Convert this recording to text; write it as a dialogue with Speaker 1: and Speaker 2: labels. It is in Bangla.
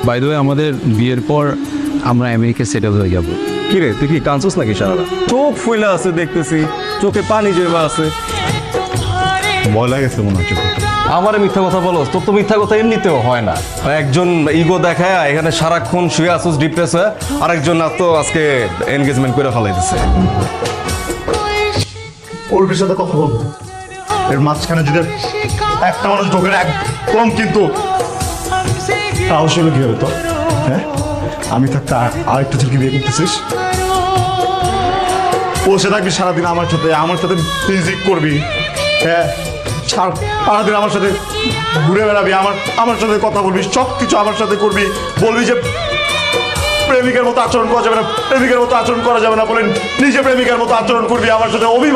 Speaker 1: বাই দ্য ওয়ে আমাদের বিয়ের পর আমরা আমেরিকা সেটেল হয়ে যাব।
Speaker 2: কি রে তুই কি কাঁচুস নাকি সারা চোখ ফুলে আছে দেখতেছি, চোখে পানি জমা আছে।
Speaker 3: ভয় লাগেছে মনে হচ্ছে।
Speaker 2: আমারে মিথ্যা কথা বলো, তোর তো মিথ্যা কথা এমনিতেও হয় না। একজন ইগো দেখায় এখানে সারাক্ষণ শুয়ে আসুস ডিপ্রেস হয়ে, আরেকজন তো আজকে এনগেজমেন্ট করে ফেলাইতেছে।
Speaker 3: ওর সাথে কথা বলবো, এর মাঝখানে যদি একটা মানুষ ঢোকে না একদম, কিন্তু সাহস হলো কি হবে তো? হ্যাঁ, আমি থাকতে আরেকটা ছেলেকে বিয়ে করতেছিস, বসে থাকবি সারাদিন আমার সাথে মিউজিক করবি, হ্যাঁ সারাদিন আমার সাথে ঘুরে বেড়াবি, আমার সাথে কথা বলবি, সব কিছু আমার সাথে করবি, বলবি যে প্রেমিকের মতো আচরণ করা যাবে না, প্রেমিকের মতো আচরণ করা যাবে না বলেন, নিজে প্রেমিকের মতো আচরণ করবি আমার সাথে।